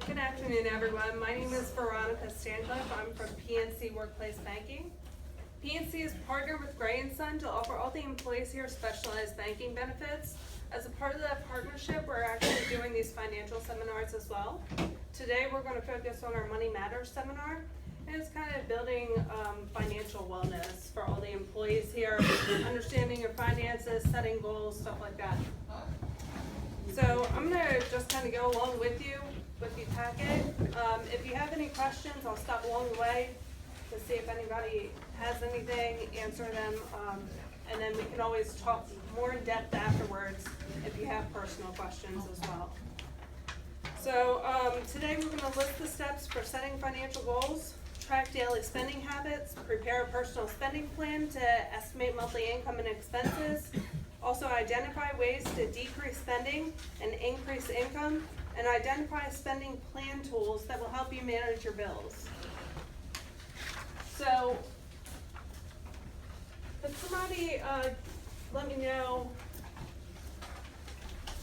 Good afternoon, everyone. My name is Veronica Stanhope. I'm from PNC Workplace Banking. PNC is partnered with Gray & Son to offer all the employees here specialized banking benefits. As a part of that partnership, we're actually doing these financial seminars as well. Today, we're going to focus on our Money Matters seminar, and it's kind of building financial wellness for all the employees here, understanding your finances, setting goals, stuff like that. So I'm going to just kind of go along with you with the packet. If you have any questions, I'll stop along the way to see if anybody has anything, answer them, and then we can always talk more in depth afterwards if you have personal questions as well. So today we're going to list the steps for setting financial goals, track daily spending habits, prepare a personal spending plan to estimate monthly income and expenses, also identify ways to decrease spending and increase income, and identify spending plan tools that will help you manage your bills. So, could somebody let me know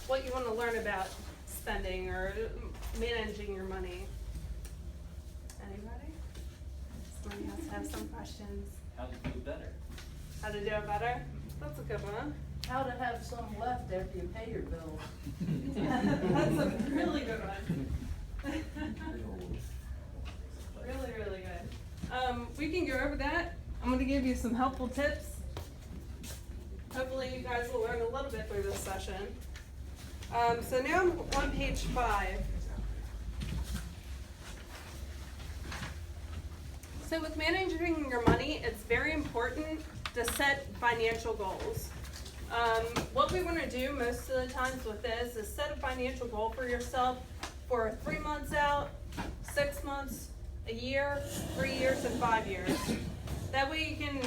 what you want to learn about spending or managing your money? Anybody? Somebody else have some questions? How to do better. How to do it better? That's a good one. How to have some left after you pay your bill. That's a really good one. Really, really good. We can go over that. I'm going to give you some helpful tips. Hopefully you guys will learn a little bit through this session. So now I'm on page 5. So with managing your money, it's very important to set financial goals. What we want to do most of the times with this is set a financial goal for yourself for 3 months out, 6 months, a year, 3 years, and 5 years. That way you can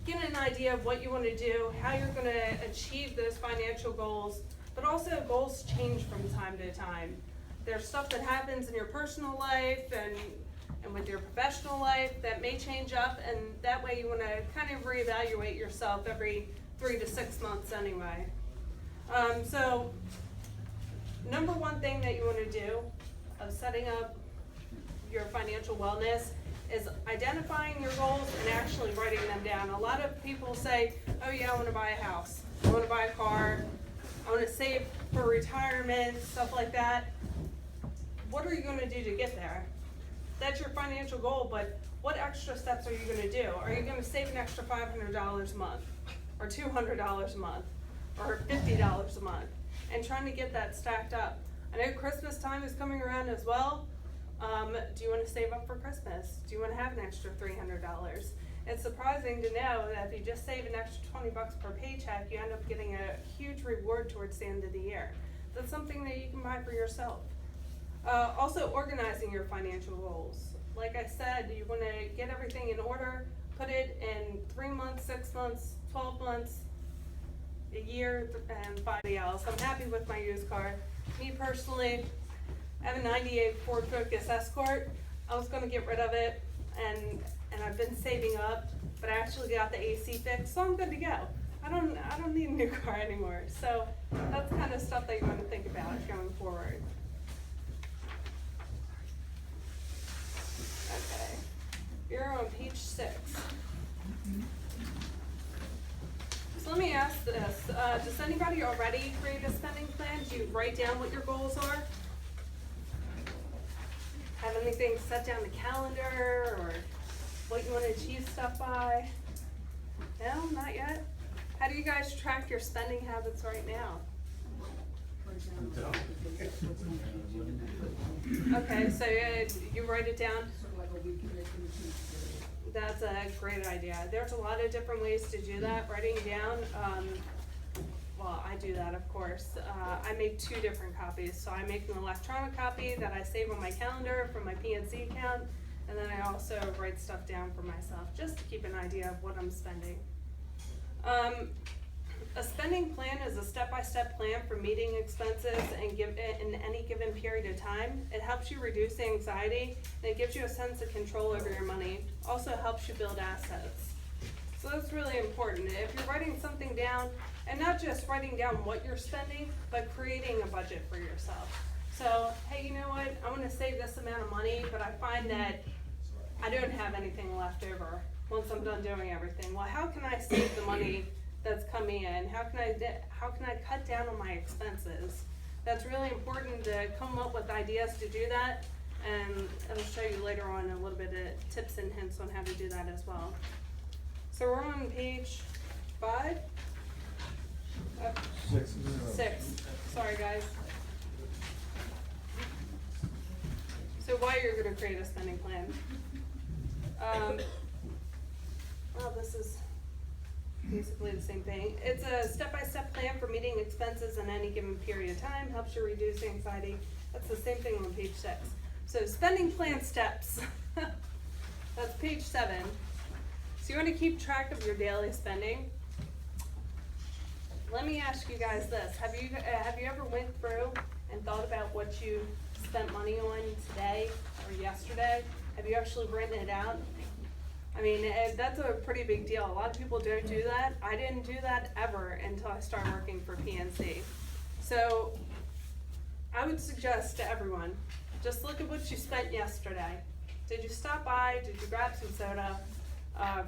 get an idea of what you want to do, how you're going to achieve those financial goals, but also goals change from time to time. There's stuff that happens in your personal life and with your professional life that may change up, and that way you want to kind of reevaluate yourself every 3 to 6 months anyway. So number one thing that you want to do of setting up your financial wellness is identifying your goals and actually writing them down. A lot of people say, oh yeah, I want to buy a house, I want to buy a car, I want to save for retirement, stuff like that. What are you going to do to get there? That's your financial goal, but what extra steps are you going to do? Are you going to save an extra $500 a month? Or $200 a month, or $50 a month, and trying to get that stacked up. I know Christmas time is coming around as well. Do you want to save up for Christmas? Do you want to have an extra $300? It's surprising to know that if you just save an extra $20 per paycheck, you end up getting a huge reward towards the end of the year. That's something that you can buy for yourself. Also, organizing your financial goals. Like I said, you want to get everything in order, put it in 3 months, 6 months, 12 months, a year, and 5 else. I'm happy with my used car. Me personally, I have a 98 Ford Focus Escort. I was going to get rid of it, and I've been saving up, but I actually got the AC fixed, so I'm good to go. I don't need a new car anymore. So that's the kind of stuff that you want to think about going forward. Okay, you're on page 6. So let me ask this, does anybody already create a spending plan? Do you write down what your goals are? Have anything set down the calendar or what you want to achieve stuff by? No, not yet? How do you guys track your spending habits right now? Okay, so you write it down? That's a great idea. There's a lot of different ways to do that. Writing down, well, I do that, of course. I make 2 different copies. So I make an electronic copy that I save on my calendar from my PNC account, and then I also write stuff down for myself just to keep an idea of what I'm spending. A spending plan is a step-by-step plan for meeting expenses and in any given period of time. It helps you reduce anxiety, and it gives you a sense of control over your money. Also helps you build assets. So that's really important. If you're writing something down, and not just writing down what you're spending, but creating a budget for yourself. So, hey, you know what, I wanna save this amount of money, but I find that I don't have anything left over once I'm done doing everything. Well, how can I save the money that's coming in? How can I cut down on my expenses? That's really important to come up with ideas to do that, and I'll show you later on a little bit of tips and hints on how to do that as well. So we're on page 5? Oh, 6, sorry guys. So why you're gonna create a spending plan. Well, this is basically the same thing. It's a step-by-step plan for meeting expenses in any given period of time, helps you reduce anxiety. That's the same thing on page 6. So spending plan steps, that's page 7. So you wanna keep track of your daily spending. Let me ask you guys this, have you ever went through and thought about what you spent money on today or yesterday? Have you actually written it out? I mean, that's a pretty big deal. A lot of people don't do that. I didn't do that ever until I started working for PNC. So I would suggest to everyone, just look at what you spent yesterday. Did you stop by? Did you grab some soda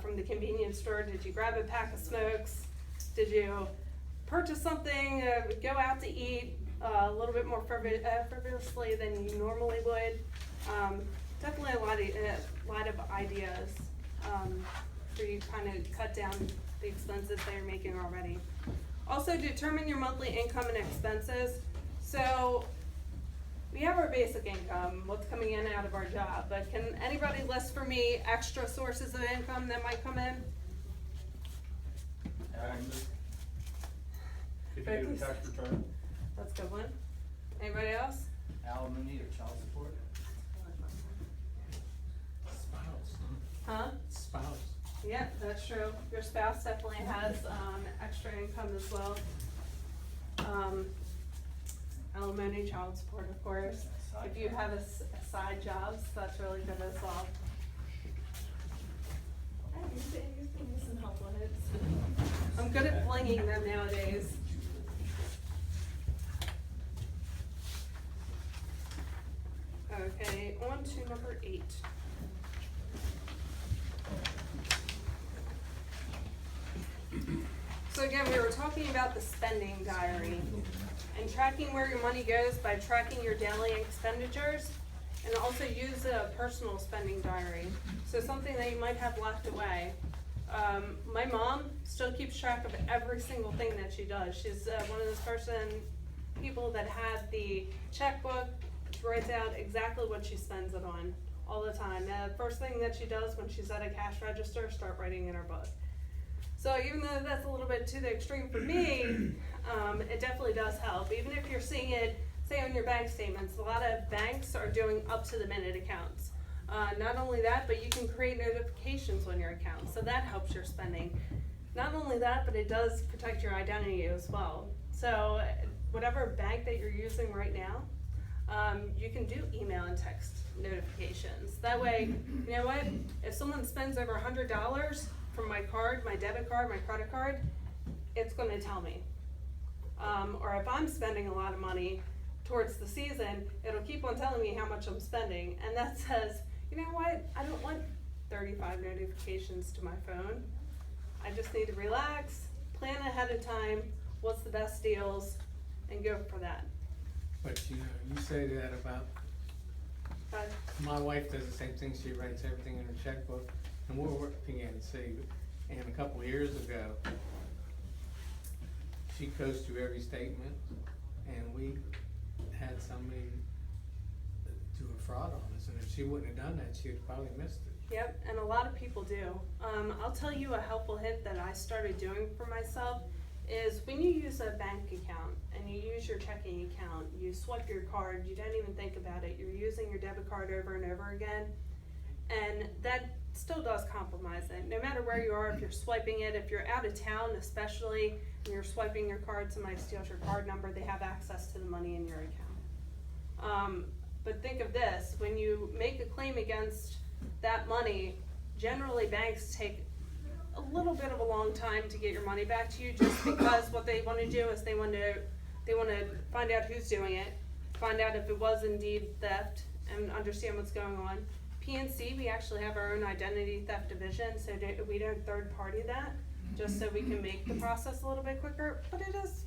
from the convenience store? Did you grab a pack of smokes? Did you purchase something, go out to eat a little bit more frivolously than you normally would? Definitely a lot of ideas for you to kind of cut down the expenses that you're making already. Also, determine your monthly income and expenses. So we have our basic income, what's coming in out of our job, but can anybody list for me extra sources of income that might come in? If you do a tax return, That's a good one. Anybody else? Alimony or child support? spouse, Huh? spouse. Yeah, that's true. Your spouse definitely has, extra income as well. Alimony, child support, of course. If you have a side jobs, that's really good as well. You're missing helpful hints. I'm good at flinging them nowadays. Okay, on to number 8. So again, we were talking about the spending diary and tracking where your money goes by tracking your daily expenditures, and also use a personal spending diary. So something that you might have left away. My mom still keeps track of every single thing that she does. She's one of those people that had the checkbook. She writes out exactly what she spends it on all the time. The first thing that she does when she's at a cash register, start writing in her book. So even though that's a little bit to the extreme for me, it definitely does help. Even if you're seeing it, say on your bank statements, a lot of banks are doing up to the minute accounts. Not only that, but you can create notifications on your account, so that helps your spending. Not only that, but it does protect your identity as well. So whatever bank that you're using right now, you can do email and text notifications. That way, you know what, if someone spends over $100 from my card, my debit card, my credit card, it's gonna tell me. Or if I'm spending a lot of money towards the season, it'll keep on telling me how much I'm spending, and that says, you know what, I don't want 35 notifications to my phone. I just need to relax, plan ahead of time, what's the best deals, and go for that. But you know, you say that about, But my wife does the same thing, she writes everything in her checkbook, and we're working at PNC, and a couple of years ago, she goes through every statement, and we had somebody do a fraud on us, and if she wouldn't have done that, she would probably missed it. Yep, and a lot of people do. I'll tell you a helpful hint that I started doing for myself is when you use a bank account and you use your checking account, you swipe your card, you don't even think about it, you're using your debit card over and over again, and that still does compromise it. No matter where you are, if you're swiping it, if you're out of town especially, and you're swiping your card, somebody steals your card number, they have access to the money in your account. But think of this, when you make a claim against that money, generally banks take a little bit of a long time to get your money back to you, just because what they wanna do is they wanna find out who's doing it, find out if it was indeed theft and understand what's going on. PNC, we actually have our own identity theft division, so we don't third party that, just so we can make the process a little bit quicker, but it is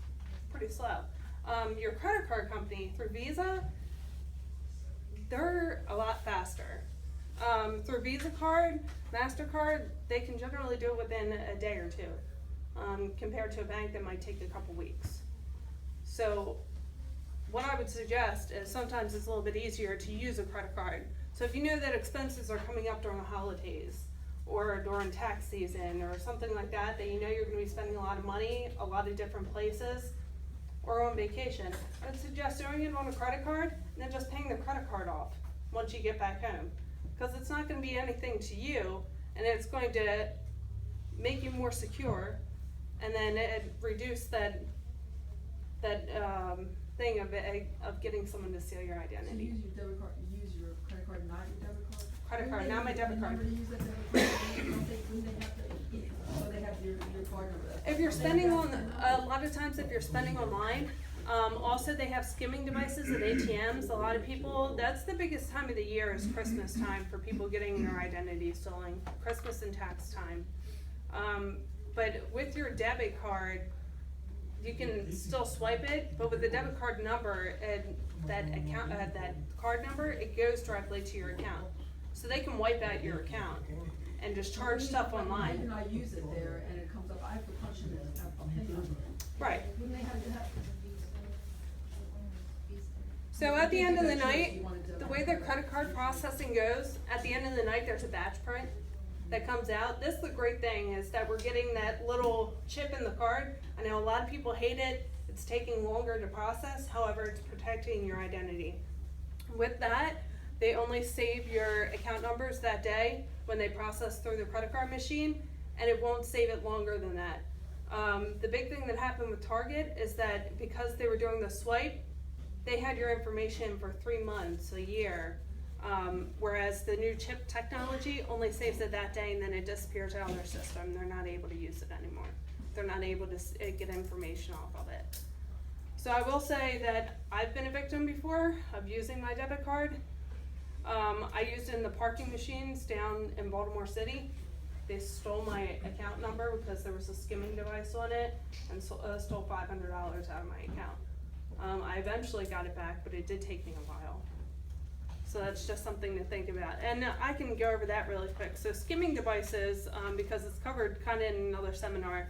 pretty slow. Your credit card company through Visa, they're a lot faster. Through Visa card, MasterCard, they can generally do it within a day or two, compared to a bank that might take a couple weeks. So what I would suggest is sometimes it's a little bit easier to use a credit card. So if you know that expenses are coming up during the holidays or during tax season or something like that, that you know you're gonna be spending a lot of money, a lot of different places, or on vacation, I'd suggest doing it on a credit card and then just paying the credit card off once you get back home. Because it's not gonna be anything to you, and it's going to make you more secure, and then it reduce that thing of getting someone to steal your So you identity. use your debit card, you use your credit card, not your debit card? Credit card, not my debit card. Remember to use that debit card, when they have to, or they have your card number? If you're spending on, a lot of times if you're spending online, also they have skimming devices at ATMs. A lot of people, that's the biggest time of the year is Christmas time for people getting their identity stolen, Christmas and tax time. But with your debit card, you can still swipe it, but with the debit card number and that account, that card number, it goes directly to your account. So they can wipe out your account and just charge stuff online. When I use it there and it comes up, I have to punch in a PIN number. Right. Wouldn't they have to have? So at the end of the night, the way their credit card processing goes, at the end of the night, there's a batch print that comes out. This is the great thing, is that we're getting that little chip in the card. I know a lot of people hate it. It's taking longer to process. However, it's protecting your identity. With that, they only save your account numbers that day when they process through the credit card machine, and it won't save it longer than that. The big thing that happened with Target is that because they were doing the swipe, they had your information for 3 months, a year, whereas the new chip technology only saves it that day and then it disappears out of their system. They're not able to use it anymore. They're not able to get information off of it. So I will say that I've been a victim before of using my debit card. I used it in the parking machines down in Baltimore City. They stole my account number because there was a skimming device on it and stole $500 out of my account. I eventually got it back, but it did take me a while. So that's just something to think about. And I can go over that really quick. So skimming devices, because it's covered kind of in another seminar,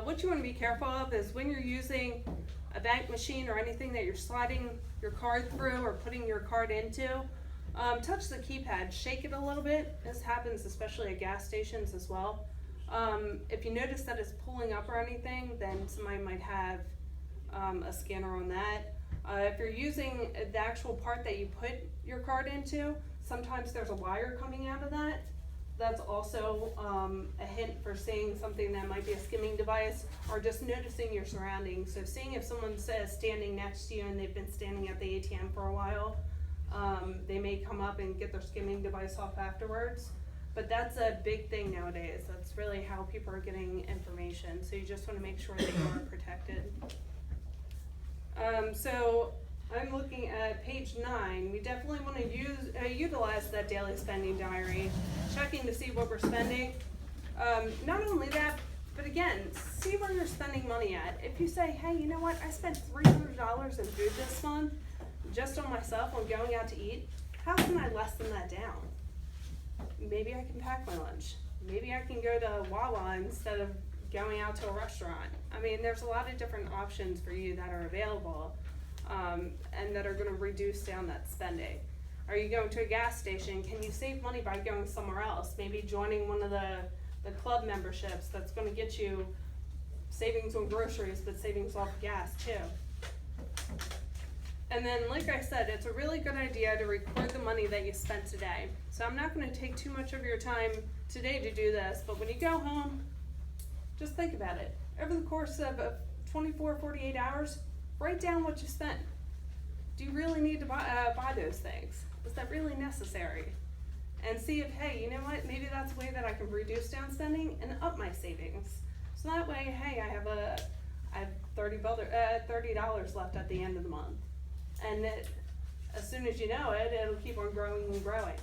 what you want to be careful of is when you're using a bank machine or anything that you're sliding your card through or putting your card into, touch the keypad, shake it a little bit. This happens especially at gas stations as well. If you notice that it's pulling up or anything, then somebody might have a scanner on that. If you're using the actual part that you put your card into, sometimes there's a wire coming out of that. That's also a hint for seeing something that might be a skimming device, or just noticing your surroundings. So seeing if someone says standing next to you and they've been standing at the ATM for a while, they may come up and get their skimming device off afterwards. But that's a big thing nowadays. That's really how people are getting information. So you just want to make sure that you are protected. So I'm looking at page 9. We definitely want to utilize that daily spending diary, checking to see what we're spending. Not only that, but again, see where you're spending money at. If you say, hey, you know what, I spent $300 in food this month just on myself on going out to eat, how can I lessen that down? Maybe I can pack my lunch. Maybe I can go to Wawa instead of going out to a restaurant. I mean, there's a lot of different options for you that are available, and that are going to reduce down that spending. Are you going to a gas station? Can you save money by going somewhere else? Maybe joining one of the club memberships that's going to get you savings on groceries, but savings off gas too. And then, like I said, it's a really good idea to record the money that you spent today. So I'm not going to take too much of your time today to do this, but when you go home, just think about it. Over the course of 24, 48 hours, write down what you spent. Do you really need to buy those things? Is that really necessary? And see if, hey, you know what, maybe that's a way that I can reduce down spending and up my savings. So that way, hey, I have $30 left at the end of the month. And as soon as you know it, it'll keep on growing and growing.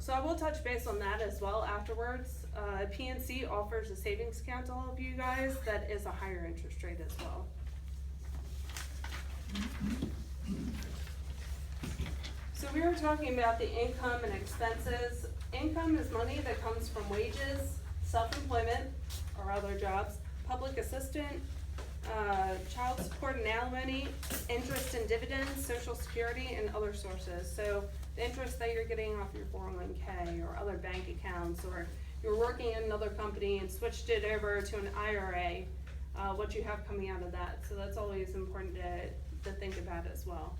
So I will touch base on that as well afterwards. PNC offers a savings account to all of you guys that is a higher interest rate as well. So we were talking about the income and expenses. Income is money that comes from wages, self-employment or other jobs, public assistant, child support and alimony, interest and dividends, social security, and other sources. So the interest that you're getting off your 401k or other bank accounts, or you're working in another company and switched it over to an IRA, what you have coming out of that. So that's always important to think about as well.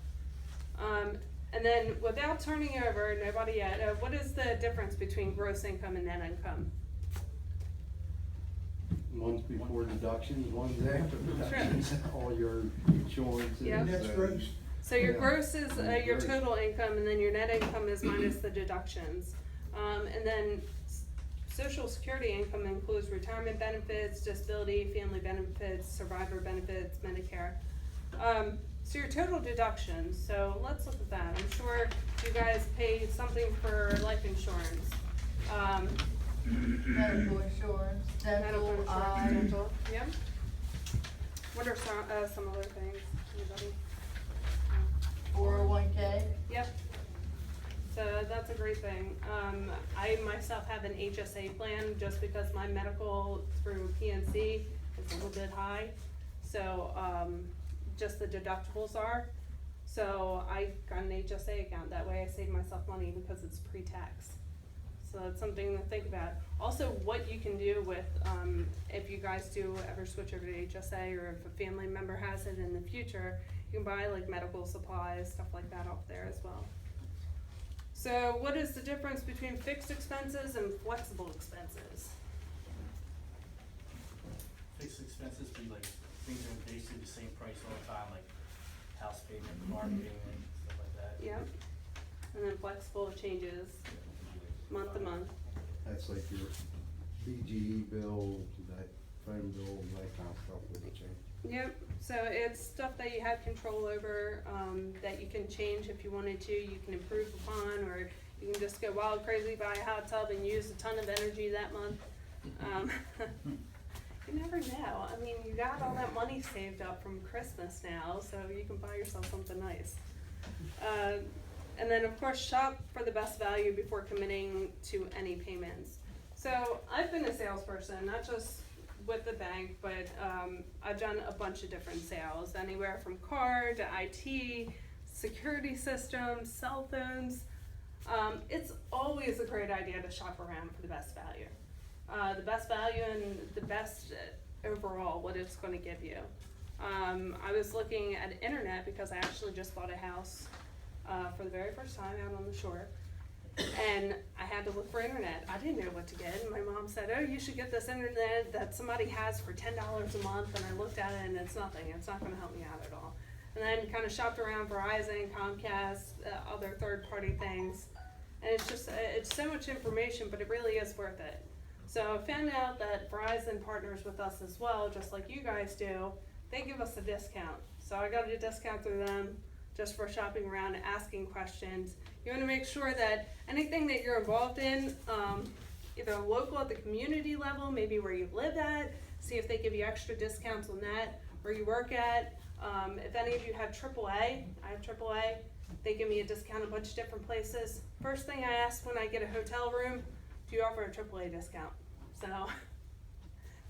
And then without turning over, nobody yet, what is the difference between gross income and net income? One's before deductions, one's after deductions, all your insurances. Yep. That's gross. So your Yeah. gross is your total income, and then your net income is minus the deductions. And then social security income includes retirement benefits, disability, family benefits, survivor benefits, Medicare. So your total deductions, so let's look at that. I'm sure you guys pay something for life insurance. Medical insurance, Medical dental, insurance, eye, dental, yep. What are some other things, anybody? 401k. Yep. So that's a great thing. I myself have an HSA plan just because my medical through PNC is a little bit high. So, just the deductibles are. So I got an HSA account. That way I save myself money because it's pre-tax. So that's something to think about. Also, what you can do with, if you guys do ever switch over to HSA, or if a family member has it in the future, you can buy like medical supplies, stuff like that off there as well. So what is the difference between fixed expenses and flexible expenses? Fixed expenses be like, things are basically the same price all the time, like house payment, car payment, stuff like that. Yep. And then flexible changes month to month. That's like your BGE bill, that phone bill, that kind of stuff with the change. Yep, so it's stuff that you have control over, that you can change if you wanted to, you can improve upon, or you can just go wild crazy, buy a hot tub and use a ton of energy that month. You never know, I mean, you got all that money saved up from Christmas now, so you can buy yourself something nice. And then of course, shop for the best value before committing to any payments. So I've been a salesperson, not just with the bank, but I've done a bunch of different sales, anywhere from car to IT, security systems, cell phones. It's always a great idea to shop around for the best value. The best value and the best overall, what it's gonna give you. I was looking at internet because I actually just bought a house for the very first time out on the shore. And I had to look for internet. I didn't know what to get. And my mom said, oh, you should get this internet that somebody has for $10 a month. And I looked at it and it's nothing. It's not gonna help me out at all. And then kind of shopped around Verizon, Comcast, other third-party things. And it's just, it's so much information, but it really is worth it. So I found out that Verizon partners with us as well, just like you guys do. They give us a discount. So I got a discount through them just for shopping around and asking questions. You wanna make sure that anything that you're involved in, either local at the community level, maybe where you live at, see if they give you extra discounts on that, where you work at. If any of you have AAA, I have AAA, they give me a discount a bunch of different places. First thing I ask when I get a hotel room, do you offer a AAA discount? So,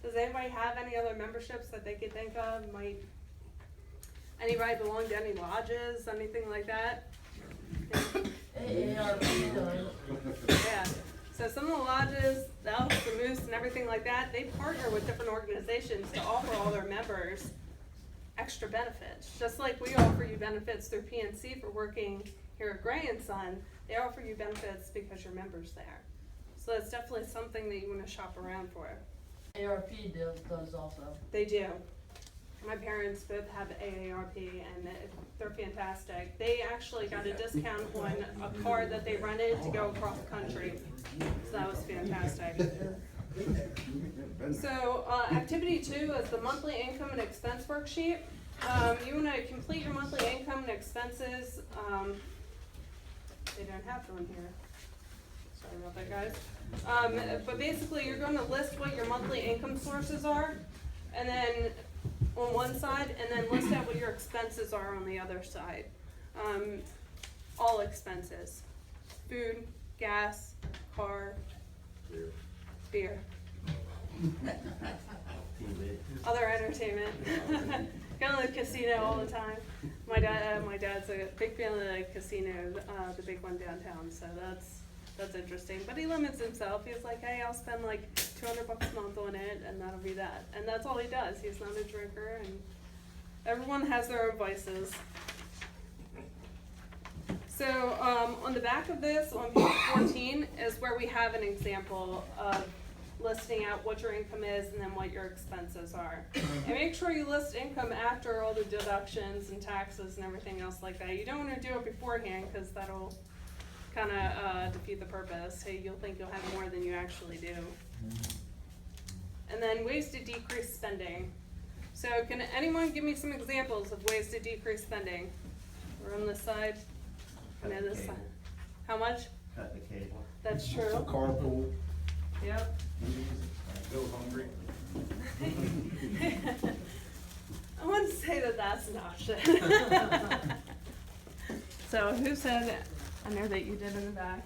does anybody have any other memberships that they could think of? Anybody belong to any lodges, anything like that? AARP does. Yeah, so some of the lodges, the Elks, the Moose, and everything like that, they partner with different organizations to offer all their members extra benefits. Just like we offer you benefits through PNC for working here at Gray & Son, they offer you benefits because you're members there. So that's definitely something that you want to shop around for. AARP does also. They do. My parents both have AARP and they're fantastic. They actually got a discount on a car that they rented to go across the country. So that was fantastic. So activity 2 is the monthly income and expense worksheet. You wanna complete your monthly income and expenses, they don't have one here. Sorry about that, guys. But basically, you're gonna list what your monthly income sources are, and then on one side, and then list out what your expenses are on the other side. All expenses, food, gas, car, beer, other entertainment. Going to the casino all the time. My dad's a big fan of the casino, the big one downtown, so that's interesting. But he limits himself. He's like, hey, I'll spend like $200 a month on it, and that'll be that. And that's all he does. He's not a drinker, and everyone has their own vices. So on the back of this, on page 14, is where we have an example of listing out what your income is and then what your expenses are. And make sure you list income after all the deductions and taxes and everything else like that. You don't want to do it beforehand, because that'll kind of defeat the purpose. Hey, you'll think you'll have more than you actually do. And then ways to decrease spending. So can anyone give me some examples of ways to decrease spending? We're on this side. Cut No, the this side. cable. How much? Cut the cable. That's true. Carpool. Yep. Go hungry. I want to say that that's an option. So who said, I know that you did in the back.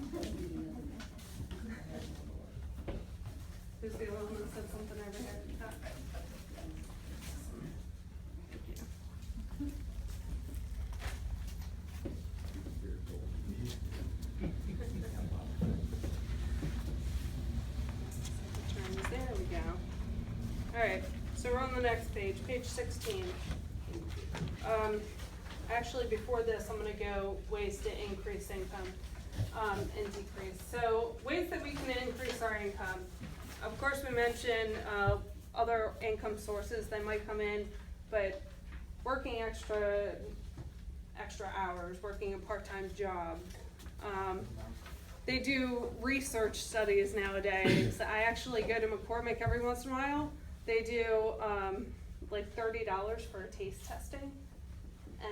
Who's the other one that said something over here? Oh. Turns, there we go. Alright, so we're on the next page, page 16. Actually, before this, I'm gonna go ways to increase income and decrease. So ways that we can increase our income. Of course, we mentioned other income sources that might come in, but working extra hours, working a part-time job. They do research studies nowadays. I actually go to McCormick every once in a while. They do like $30 for taste testing.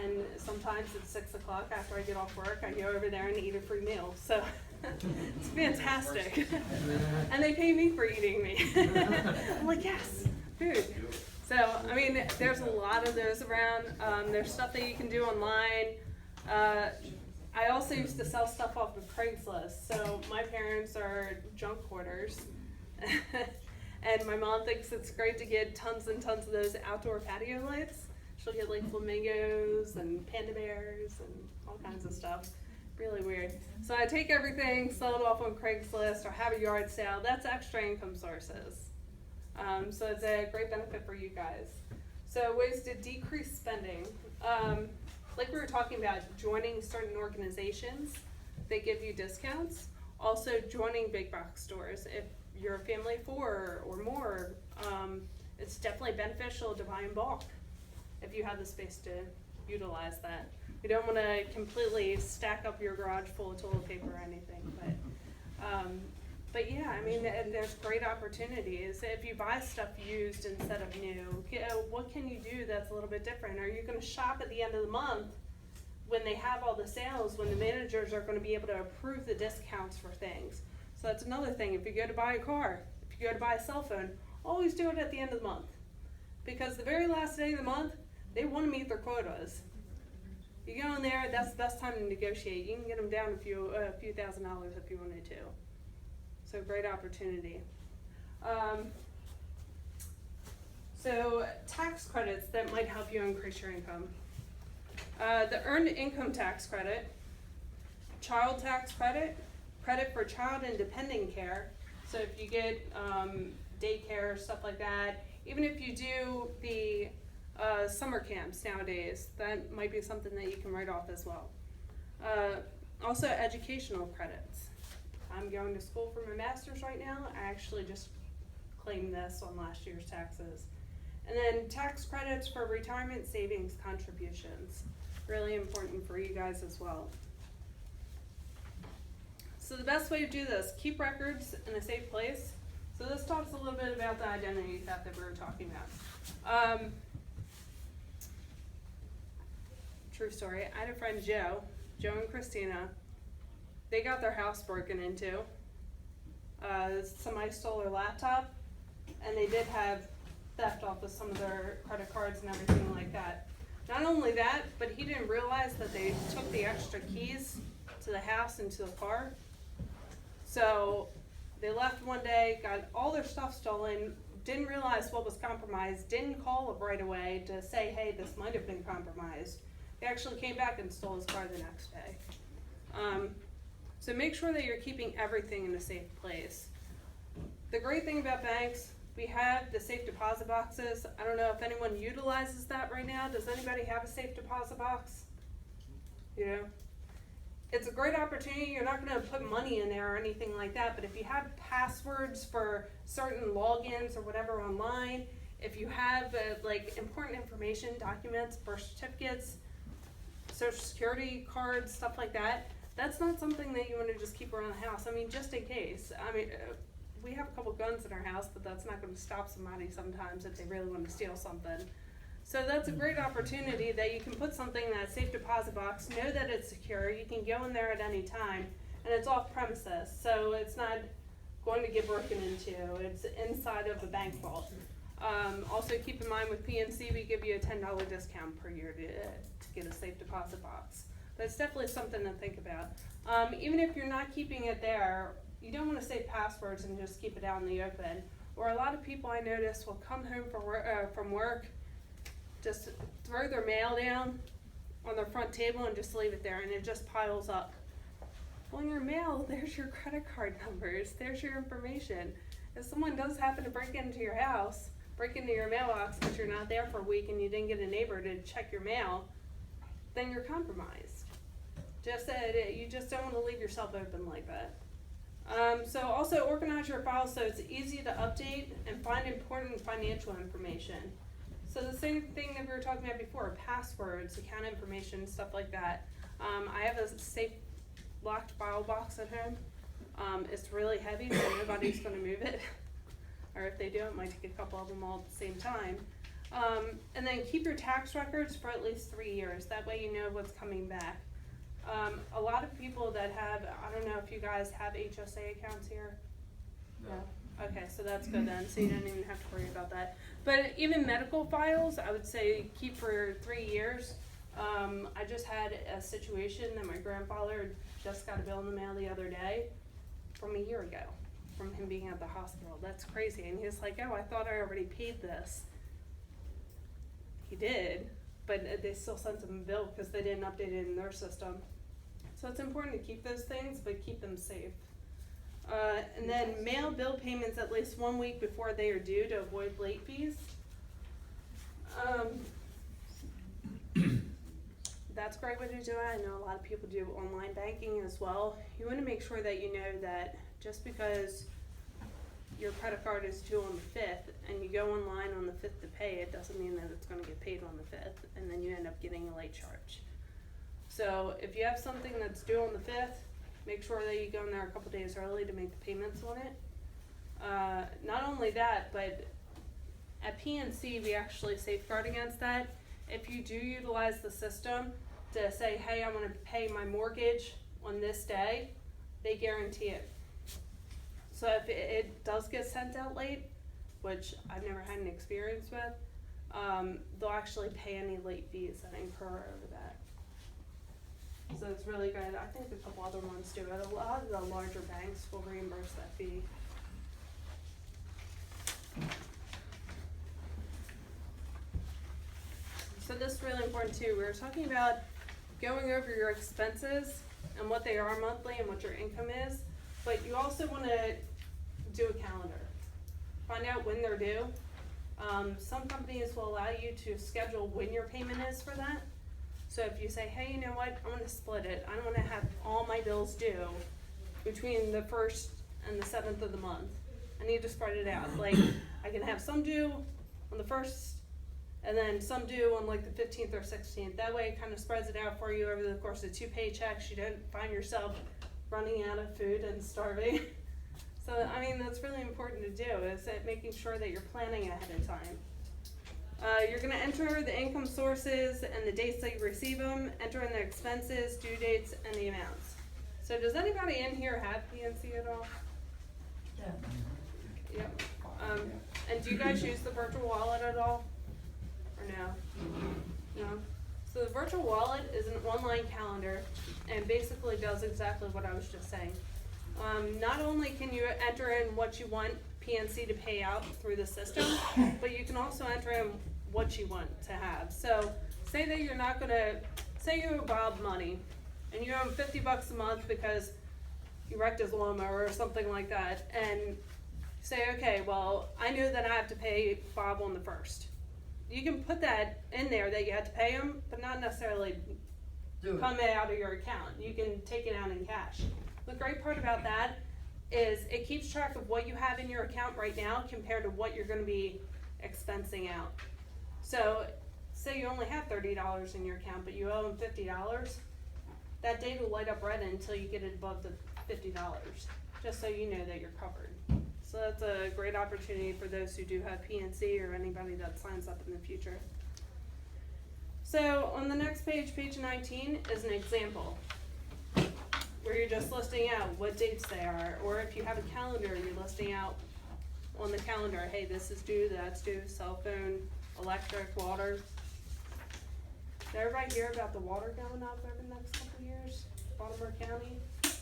And sometimes it's 6 o'clock after I get off work, I go over there and eat a free meal. So it's fantastic. And they pay me for eating me. I'm like, yes, food. So, I mean, there's a lot of those around. There's stuff that you can do online. I also used to sell stuff off of Craigslist. So my parents are junk hoarders. And my mom thinks it's great to get tons and tons of those outdoor patio lights. She'll get like flamingos and panda bears and all kinds of stuff. Really weird. So I take everything, sell it off on Craigslist, or have a yard sale. That's extra income sources. So it's a great benefit for you guys. So ways to decrease spending. Like we were talking about, joining certain organizations, they give you discounts. Also joining big box stores. If you're a family of 4 or more, it's definitely beneficial to buy in bulk if you have the space to utilize that. You don't want to completely stack up your garage full of toilet paper or anything, but yeah, I mean, and there's great opportunities. If you buy stuff used instead of new, what can you do that's a little bit different? Are you going to shop at the end of the month when they have all the sales, when the managers are going to be able to approve the discounts for things? So that's another thing. If you go to buy a car, if you go to buy a cell phone, always do it at the end of the month. Because the very last day of the month, they want to meet their quotas. You go in there, that's the best time to negotiate. You can get them down a few $1,000 if you wanted to. So great opportunity. So tax credits that might help you increase your income. The earned income tax credit, child tax credit, credit for child and dependent care. So if you get daycare, stuff like that, even if you do the summer camps nowadays, that might be something that you can write off as well. Also educational credits. I'm going to school for my master's right now. I actually just claimed this on last year's taxes. And then tax credits for retirement savings contributions. Really important for you guys as well. So the best way to do this, keep records in a safe place. So this talks a little bit about the identity theft that we were talking about. true story. I had a friend, Joe and Christina. They got their house broken into. Somebody stole their laptop, and they did have theft off of some of their credit cards and everything like that. Not only that, but he didn't realize that they took the extra keys to the house and to the car. So they left one day, got all their stuff stolen, didn't realize what was compromised, didn't call up right away to say, hey, this might have been compromised. They actually came back and stole his car the next day. So make sure that you're keeping everything in a safe place. The great thing about banks, we have the safe deposit boxes. I don't know if anyone utilizes that right now. Does anybody have a safe deposit box? You know? It's a great opportunity. You're not gonna put money in there or anything like that, but if you have passwords for certain logins or whatever online, if you have like important information, documents, birth certificates, social security cards, stuff like that, that's not something that you wanna just keep around the house. I mean, just in case. I mean, we have a couple guns in our house, but that's not gonna stop somebody sometimes if they really wanna steal something. So that's a great opportunity that you can put something in that safe deposit box, know that it's secure, you can go in there at any time, and it's off premises, so it's not going to get broken into, it's inside of the bank vault. Also keep in mind with PNC, we give you a $10 discount per year to get a safe deposit box. That's definitely something to think about. Even if you're not keeping it there, you don't wanna save passwords and just keep it out in the open. Or a lot of people I notice will come home from work, just throw their mail down on their front table and just leave it there, and it just piles up. Well, in your mail, there's your credit card numbers, there's your information. If someone does happen to break into your house, break into your mailbox, but you're not there for a week and you didn't get a neighbor to check your mail, then you're compromised. You just don't want to leave yourself open like that. So also organize your files so it's easy to update and find important financial information. So the same thing that we were talking about before, passwords, account information, stuff like that. I have a safe locked file box at home. It's really heavy, so nobody's gonna move it. Or if they do, it might take a couple of them all at the same time. And then keep your tax records for at least 3 years. That way you know what's coming back. A lot of people that have, I don't know if you guys have HSA accounts here? No. Okay, so that's good then, so you don't even have to worry about that. But even medical files, I would say keep for 3 years. I just had a situation that my grandfather just got a bill in the mail the other day from a year ago, from him being at the hospital. That's crazy, and he was like, oh, I thought I already paid this. He did, but they still sent him a bill because they didn't update it in their system. So it's important to keep those things, but keep them safe. And then mail bill payments at least 1 week before they are due to avoid late fees. That's a great way to do it. I know a lot of people do online banking as well. You want to make sure that you know that just because your credit card is due on the 5th and you go online on the 5th to pay, it doesn't mean that it's going to get paid on the 5th, and then you end up getting a late charge. So if you have something that's due on the 5th, make sure that you go in there a couple days early to make the payments on it. Not only that, but at PNC we actually safeguard against that. If you do utilize the system to say, hey, I want to pay my mortgage on this day, they guarantee it. So if it does get sent out late, which I've never had an experience with, they'll actually pay any late fees that incur over that. So it's really good. I think a couple other ones do it. A lot of the larger banks will reimburse that fee. So this is really important too. We were talking about going over your expenses and what they are monthly and what your income is, but you also want to do a calendar. Find out when they're due. Some companies will allow you to schedule when your payment is for that. So if you say, hey, you know what, I want to split it. I don't want to have all my bills due between the 1st and the 7th of the month. I need to spread it out. Like, I can have some due on the 1st and then some due on like the 15th or 16th. That way it kind of spreads it out for you over the course of 2 paychecks. You don't find yourself running out of food and starving. So, I mean, that's really important to do, is that making sure that you're planning ahead of time. You're gonna enter the income sources and the dates that you receive them, enter in the expenses, due dates, and the amounts. So does anybody in here have PNC at all? Yeah. Yep. And do you guys use the virtual wallet at all? Or no? No? So the virtual wallet is an online calendar and basically does exactly what I was just saying. Not only can you enter in what you want PNC to pay out through the system, but you can also enter in what you want to have. So say that you're not gonna, say you owe Bob money and you owe him $50 a month because you wrecked his lawnmower or something like that, and say, okay, well, I know that I have to pay Bob on the 1st. You can put that in there that you have to pay him, but not necessarily Do it. come out of your account. You can take it out in cash. The great part about that is it keeps track of what you have in your account right now compared to what you're gonna be expensing out. So, say you only have $30 in your account, but you owe him $50, that date will light up red until you get it above the $50, just so you know that you're covered. So that's a great opportunity for those who do have PNC or anybody that signs up in the future. So on the next page, page 19, is an example where you're just listing out what dates they are, or if you have a calendar, you're listing out on the calendar, hey, this is due, that's due, cell phone, electric, water. Did everybody hear about the water going up over the next couple of years, Baltimore County? It's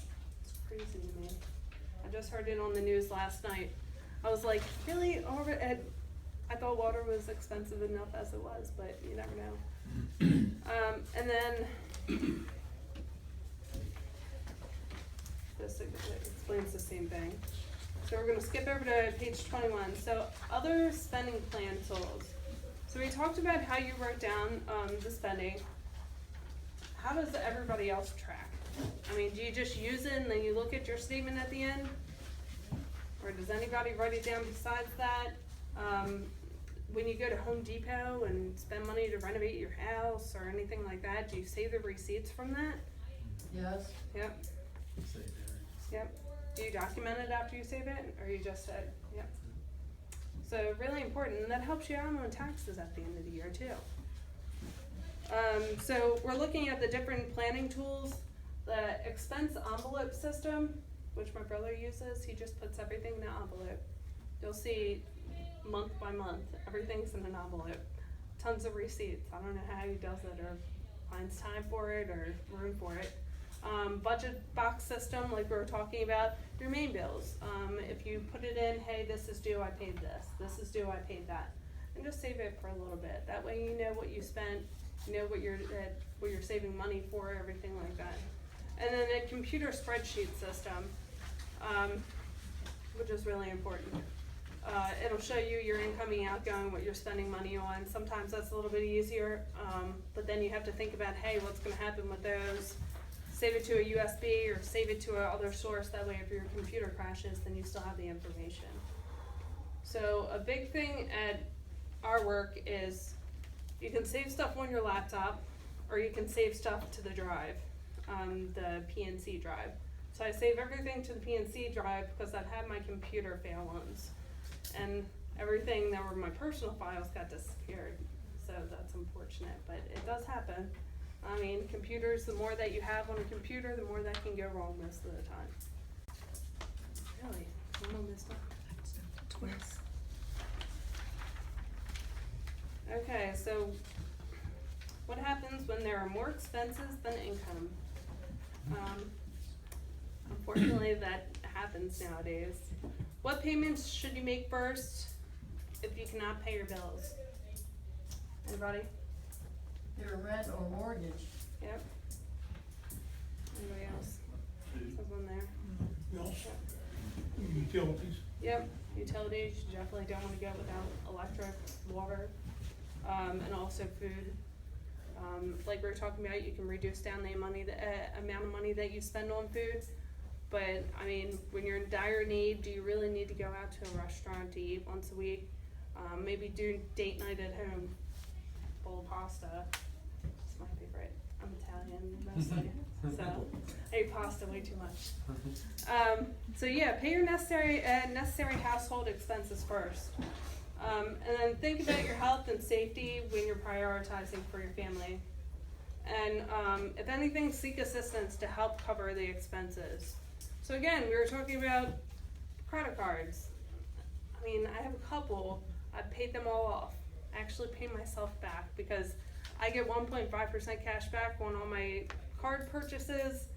crazy to me. I just heard it on the news last night. I was like, really? I thought water was expensive enough as it was, but you never know. And then this explains the same thing. So we're gonna skip over to page 21. So other spending plan tools. So we talked about how you wrote down the spending. How does everybody else track? I mean, do you just use it and then you look at your statement at the end? Or does anybody write it down besides that? When you go to Home Depot and spend money to renovate your house or anything like that, do you save the receipts from that? Yes. Yep, Say there. yep. Do you document it after you save it, or you just said, yep? So really important, and that helps you out on taxes at the end of the year too. So we're looking at the different planning tools. The expense envelope system, which my brother uses, he just puts everything in an envelope. You'll see month by month, everything's in an envelope. Tons of receipts. I don't know how he does it or finds time for it or room for it. Budget box system, like we were talking about, your main bills. If you put it in, hey, this is due, I paid this. This is due, I paid that. And just save it for a little bit. That way you know what you spent, you know what you're saving money for, everything like that. And then a computer spreadsheet system, which is really important. It'll show you your incoming, outgoing, what you're spending money on. Sometimes that's a little bit easier, but then you have to think about, hey, what's gonna happen with those? Save it to a USB or save it to another source. That way if your computer crashes, then you still have the information. So a big thing at our work is you can save stuff on your laptop or you can save stuff to the drive, the PNC drive. So I save everything to the PNC drive because I've had my computer fail once. And everything that were my personal files got disappeared. So that's unfortunate, but it does happen. I mean, computers, the more that you have on a computer, the more that can go wrong most of the time. Really? I'm almost done. Okay, so what happens when there are more expenses than income? Unfortunately, that happens nowadays. What payments should you make first if you cannot pay your bills? Anybody? Your rent or mortgage. Yep. Anybody else? Food. Says one there. Bills, utilities. Yep, utilities, you definitely don't wanna go without electric, water, and also food. Like we were talking about, you can reduce down the amount of money that you spend on food. But, I mean, when you're in dire need, do you really need to go out to a restaurant to eat once a week? Maybe do date night at home, bowl of pasta. It's my favorite. I'm Italian mostly, so I eat pasta way too much. So yeah, pay your necessary household expenses first. And then think about your health and safety when you're prioritizing for your family. And if anything, seek assistance to help cover the expenses. So again, we were talking about credit cards. I mean, I have a couple, I've paid them all off. I actually pay myself back because I get 1.5% cash back on all my card purchases.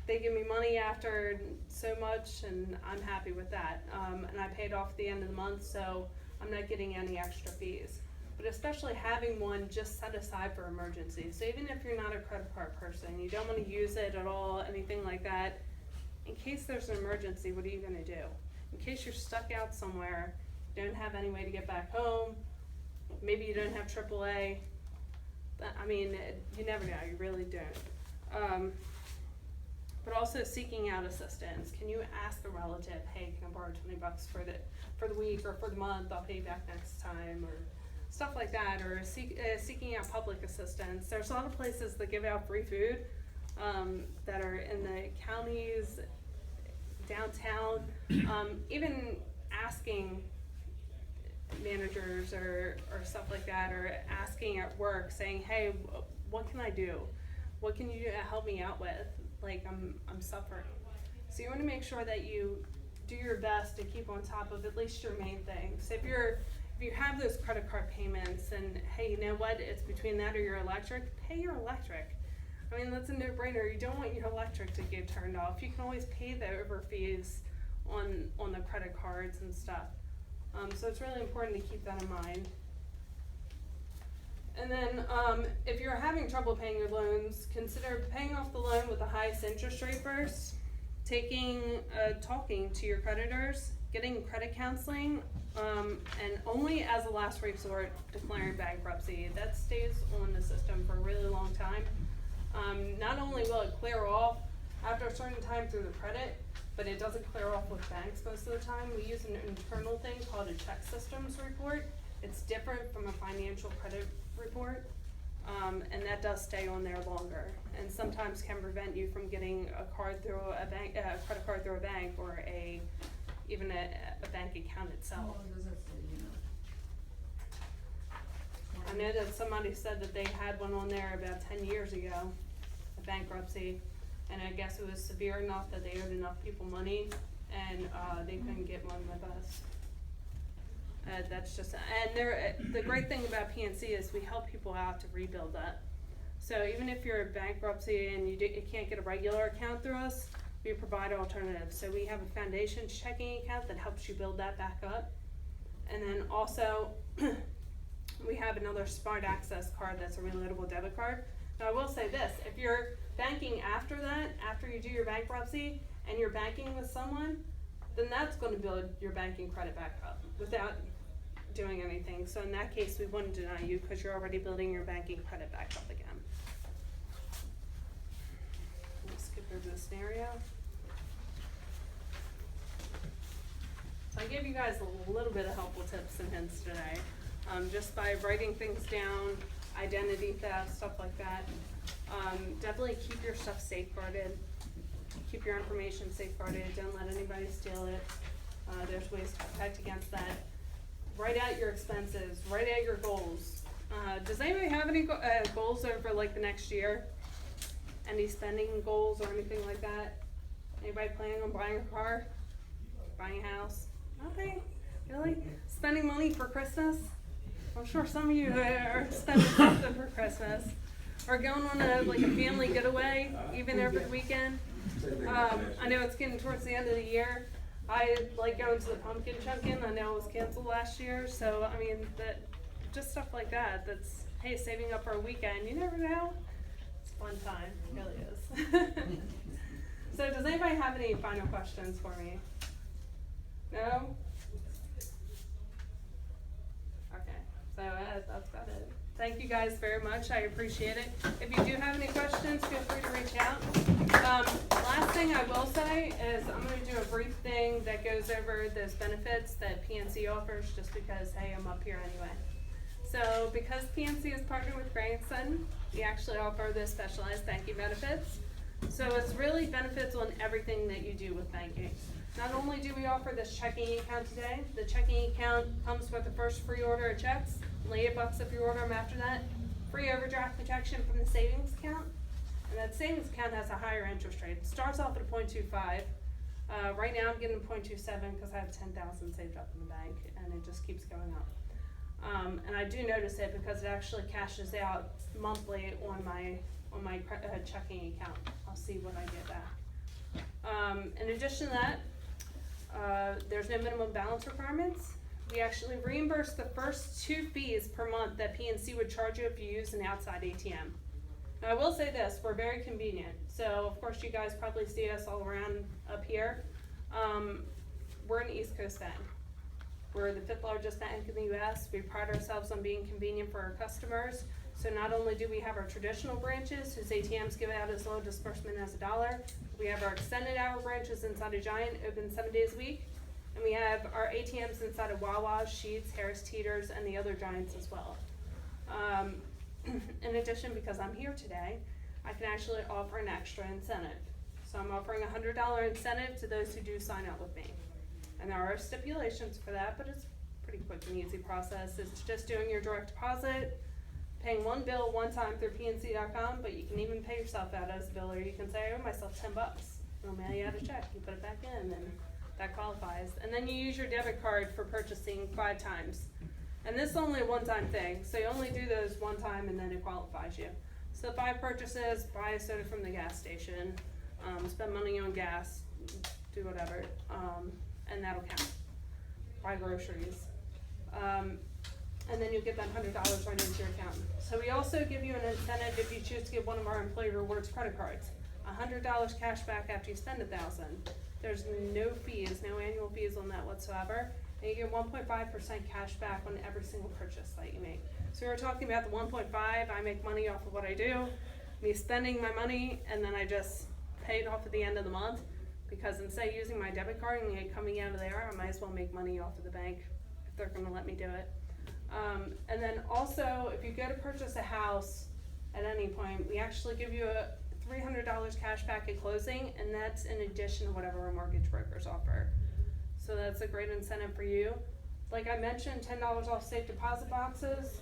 They give me money after so much, and I'm happy with that. And I paid off at the end of the month, so I'm not getting any extra fees. But especially having one just set aside for emergencies. So even if you're not a credit card person, you don't want to use it at all, anything like that, in case there's an emergency, what are you going to do? In case you're stuck out somewhere, you don't have any way to get back home, maybe you don't have AAA. I mean, you never know, you really don't. But also seeking out assistance. Can you ask a relative, hey, can I borrow $20 for the week or for the month? I'll pay you back next time, or stuff like that. Or seeking out public assistance. There's a lot of places that give out free food that are in the counties, downtown. Even asking managers or stuff like that, or asking at work, saying, hey, what can I do? What can you do to help me out with? Like, I'm suffering. So you want to make sure that you do your best to keep on top of at least your main things. If you have those credit card payments, and hey, you know what, it's between that or your electric, pay your electric. I mean, that's a no-brainer. You don't want your electric to get turned off. You can always pay the over fees on the credit cards and stuff. So it's really important to keep that in mind. And then if you're having trouble paying your loans, consider paying off the loan with the highest interest rate first, talking to your creditors, getting credit counseling, and only as a last resort, declaring bankruptcy. That stays on the system for a really long time. Not only will it clear off after a certain time through the credit, but it doesn't clear off with banks most of the time. We use an internal thing called a check systems report. It's different from a financial credit report, and that does stay on there longer, and sometimes can prevent you from getting a card through a bank, credit card through a bank, or even a bank account How itself. long does that stay, you know? I know that somebody said that they had one on there about 10 years ago, a bankruptcy, and I guess it was severe enough that they owed enough people money, and they couldn't get one with us. That's just, and the great thing about PNC is we help people out to rebuild that. So even if you're in bankruptcy and you can't get a regular account through us, we provide alternatives. So we have a foundation checking account that helps you build that back up. And then also, we have another Smart Access card that's a reloadable debit card. Now I will say this, if you're banking after that, after you do your bankruptcy, and you're banking with someone, then that's gonna build your banking credit back up without doing anything. So in that case, we wouldn't deny you because you're already building your banking credit back up again. Let's skip over the scenario. So I gave you guys a little bit of helpful tips and hints today, just by writing things down, identity theft, stuff like that. Definitely keep your stuff safeguarded. Keep your information safeguarded. Don't let anybody steal it. There's ways to protect against that. Write out your expenses. Write out your goals. Does anybody have any goals over like the next year? Any spending goals or anything like that? Anybody planning on buying a car? Buying a house? Okay, really? Spending money for Christmas? I'm sure some of you are spending something for Christmas. Or going on a family getaway, even every weekend. I know it's getting towards the end of the year. I like going to the pumpkin chunkin'. I know it was canceled last year, so I mean just stuff like that. That's, hey, saving up for a weekend. You never know. It's a fun time. It really is. So does anybody have any final questions for me? No? Okay, so that's about it. Thank you guys very much. I appreciate it. If you do have any questions, feel free to reach out. Last thing I will say is I'm going to do a brief thing that goes over those benefits that PNC offers, just because, hey, I'm up here anyway. So because PNC is partnered with Grandson, we actually offer the specialized banking benefits. So it's really benefits on everything that you do with banking. Not only do we offer this checking account today, the checking account comes with the first free order of checks, only $8 if you order them after that, free overdraft protection from the savings account, and that savings account has a higher interest rate. It starts off at 0.25. Right now I'm getting 0.27 because I have 10,000 saved up in the bank, and it just keeps going up. And I do notice it because it actually cashes out monthly on my checking account. I'll see what I get back. In addition to that, there's no minimum balance requirements. We actually reimburse the first 2 fees per month that PNC would charge you if you use an outside ATM. Now I will say this, we're very convenient. So of course you guys probably see us all around up here. We're an East Coast bank. We're the 5th largest bank in the US. We pride ourselves on being convenient for our customers. So not only do we have our traditional branches whose ATMs give out as low disbursement as $1, we have our extended hour branches inside of Giant, open 7 days a week. And we have our ATMs inside of Wawa, Sheetz, Harris Teeters, and the other Giants as well. In addition, because I'm here today, I can actually offer an extra incentive. So I'm offering a $100 incentive to those who do sign up with me. And there are stipulations for that, but it's a pretty quick and easy process. It's just doing your direct deposit, paying one bill one time through PNC.com, but you can even pay yourself out as a bill, or you can say, I owe myself $10. I'll mail you out a check, you put it back in, and that qualifies. And then you use your debit card for purchasing 5 times. And this is only a one-time thing, so you only do those one time and then it qualifies you. So 5 purchases, buy a soda from the gas station, spend money on gas, do whatever, and that'll count. Buy groceries. And then you'll get that $100 right into your account. So we also give you an incentive if you choose to get one of our employee rewards credit cards. $100 cash back after you spend $1,000. There's no fees, no annual fees on that whatsoever. And you get 1.5% cash back on every single purchase that you make. So we were talking about the 1.5, I make money off of what I do, me spending my money, and then I just pay it off at the end of the month. Because instead of using my debit card and it coming out of there, I might as well make money off of the bank if they're gonna let me do it. And then also, if you go to purchase a house at any point, we actually give you a $300 cash back at closing, and that's in addition to whatever our mortgage brokers offer. So that's a great incentive for you. Like I mentioned, $10 off safe deposit boxes.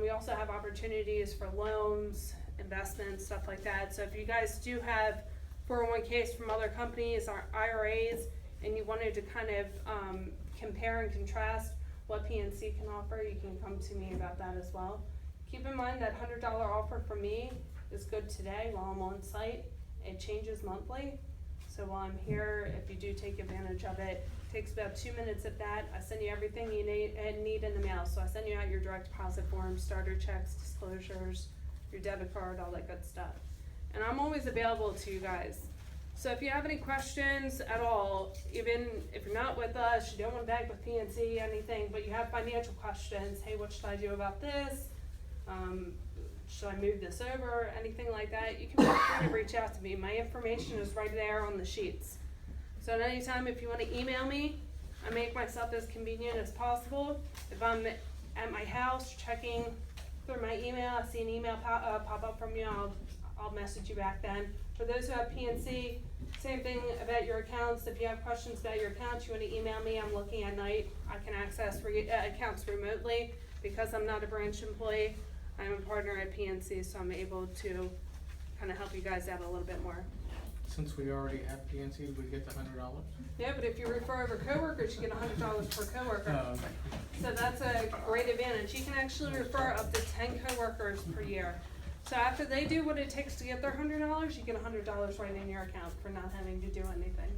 We also have opportunities for loans, investments, stuff like that. So if you guys do have 401ks from other companies or IRAs, and you wanted to kind of compare and contrast what PNC can offer, you can come to me about that as well. Keep in mind that $100 offer from me is good today while I'm on site. It changes monthly. So while I'm here, if you do take advantage of it, it takes about 2 minutes at that. I send you everything you need in the mail. So I send you out your direct deposit form, starter checks, disclosures, your debit card, all that good stuff. And I'm always available to you guys. So if you have any questions at all, even if you're not with us, you don't want to bank with PNC, anything, but you have financial questions, hey, what should I do about this? Should I move this over? Anything like that, you can feel free to reach out to me. My information is right there on the sheets. So at any time, if you want to email me, I make myself as convenient as possible. If I'm at my house checking through my email, I see an email pop up from you, I'll message you back then. For those who have PNC, same thing about your accounts. If you have questions about your accounts, you want to email me. I'm looking at night. I can access accounts remotely because I'm not a branch employee. I'm a partner at PNC, so I'm able to kind of help you guys out a little bit more. Since we already have PNC, we get the $100? Yeah, but if you refer over coworkers, you get $100 per coworker. Okay. So that's a great advantage. You can actually refer up to 10 coworkers per year. So after they do what it takes to get their $100, you get $100 right in your account for not having to do anything.